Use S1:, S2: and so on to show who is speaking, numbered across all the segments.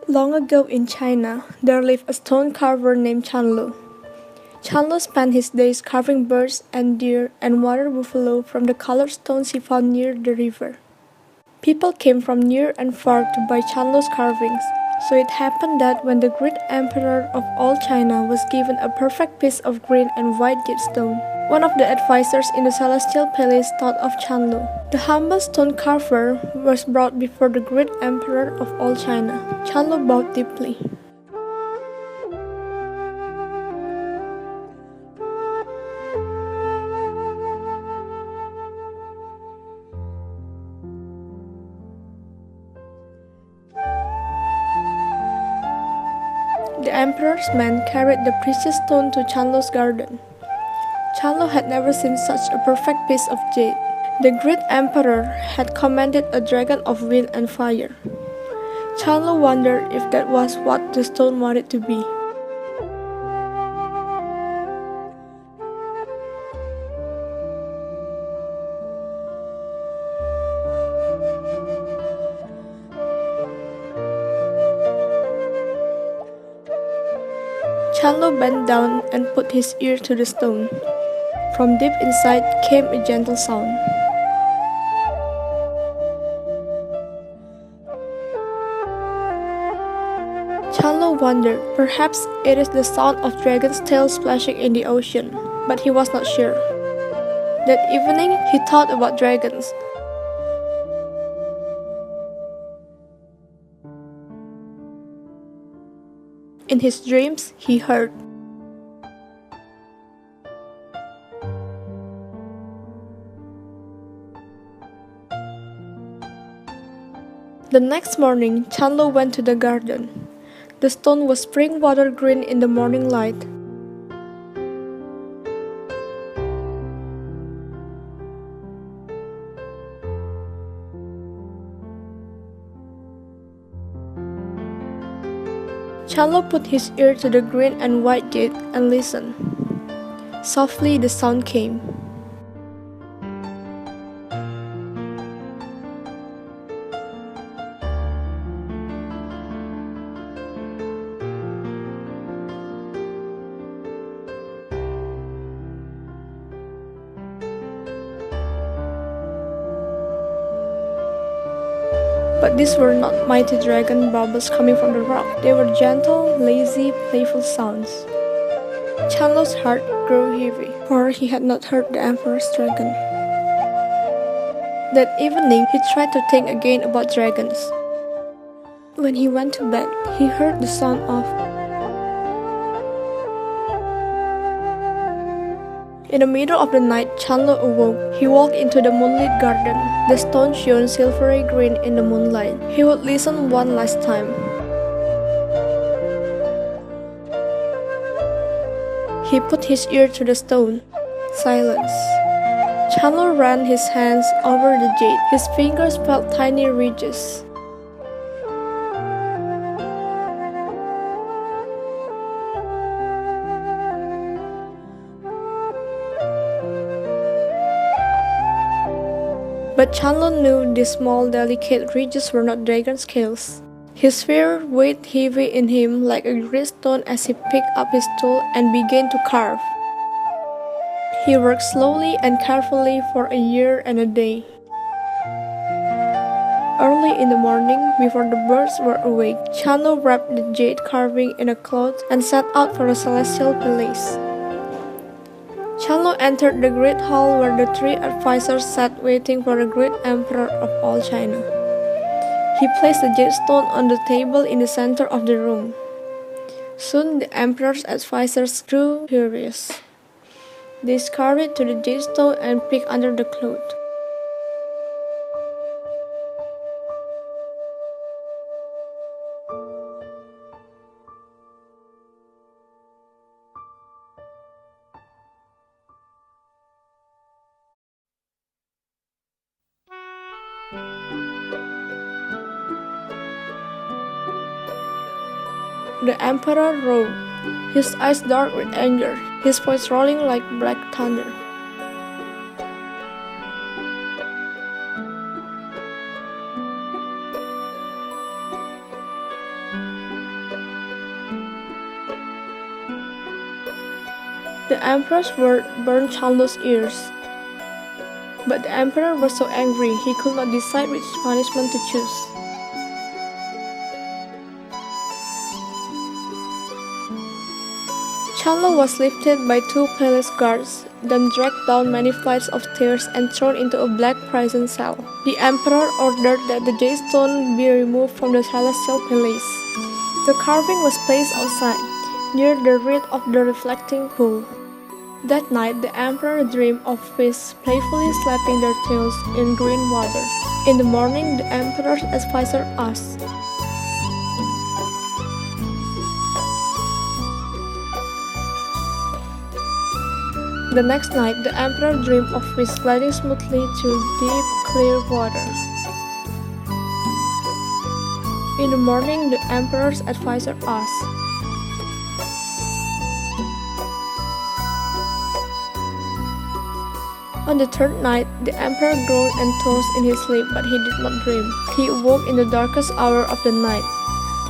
S1: Long ago in China, there lived a stone carver named Chanlu. Chanlu spent his days carving birds and deer and water buffalo from the colored stones he found near the river. People came from near and far to buy Chanlu's carvings, so it happened that when the great emperor of all China was given a perfect piece of green and white jade stone, one of the advisors in the celestial palace thought of Chanlu. The humble stone carver was brought before the great emperor of all China. Chanlu bowed deeply. The emperor's men carried the precious stone to Chanlu's garden. Chanlu had never seen such a perfect piece of jade. The great emperor had commanded a dragon of wind and fire. Chanlu wondered if that was what the stone wanted to be. Chanlu bent down and put his ear to the stone. From deep inside came a gentle sound. Chanlu wondered, perhaps it is the sound of dragon's tail splashing in the ocean, but he was not sure. That evening, he thought about dragons. In his dreams, he heard. The next morning, Chanlu went to the garden. The stone was spring water green in the morning light. Chanlu put his ear to the green and white jade and listened. Softly the sound came. But these were not mighty dragon bubbles coming from the rock. They were gentle, lazy, playful sounds. Chanlu's heart grew heavy, for he had not heard the emperor's dragon. That evening, he tried to think again about dragons. When he went to bed, he heard the sound of. In the middle of the night, Chanlu awoke. He walked into the moonlit garden. The stone shone silvery green in the moonlight. He would listen one last time. He put his ear to the stone. Silence. Chanlu ran his hands over the jade. His fingers felt tiny ridges. But Chanlu knew these small, delicate ridges were not dragon scales. His fear weighed heavy in him like a great stone as he picked up his tool and began to carve. He worked slowly and carefully for a year and a day. Early in the morning, before the birds were awake, Chanlu wrapped the jade carving in a cloth and set out for the celestial palace. Chanlu entered the great hall where the three advisors sat waiting for the great emperor of all China. He placed the jade stone on the table in the center of the room. Soon the emperor's advisors grew curious. They scurried to the jade stone and peeked under the cloth. The emperor roared, his eyes dark with anger, his voice rolling like black thunder. The emperor's word burned Chanlo's ears. But the emperor was so angry he could not decide which punishment to choose. Chanlo was lifted by two palace guards, then dragged down many flights of stairs and thrown into a black prison cell. The emperor ordered that the jade stone be removed from the celestial palace. The carving was placed outside, near the reed of the reflecting pool. That night, the emperor dreamed of fish playfully slapping their tails in green water. In the morning, the emperor's advisor asked, The next night, the emperor dreamed of fish gliding smoothly through deep, clear water. In the morning, the emperor's advisor asked, On the third night, the emperor groaned and tossed in his sleep, but he did not dream. He awoke in the darkest hour of the night.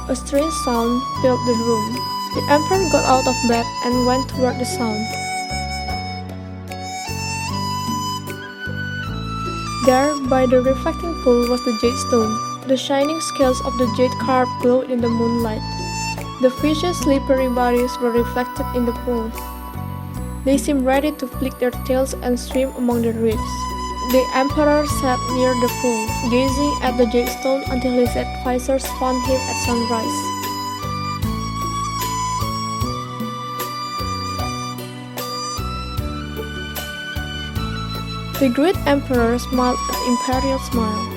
S1: A strange sound filled the room. The emperor got out of bed and went toward the sound. There, by the reflecting pool, was the jade stone. The shining scales of the jade carp glowed in the moonlight. The fish's slippery bodies were reflected in the pool. They seemed ready to flick their tails and swim among the reeds. The emperor sat near the pool, gazing at the jade stone until his advisors found him at sunrise. The great emperor smiled an imperial smile.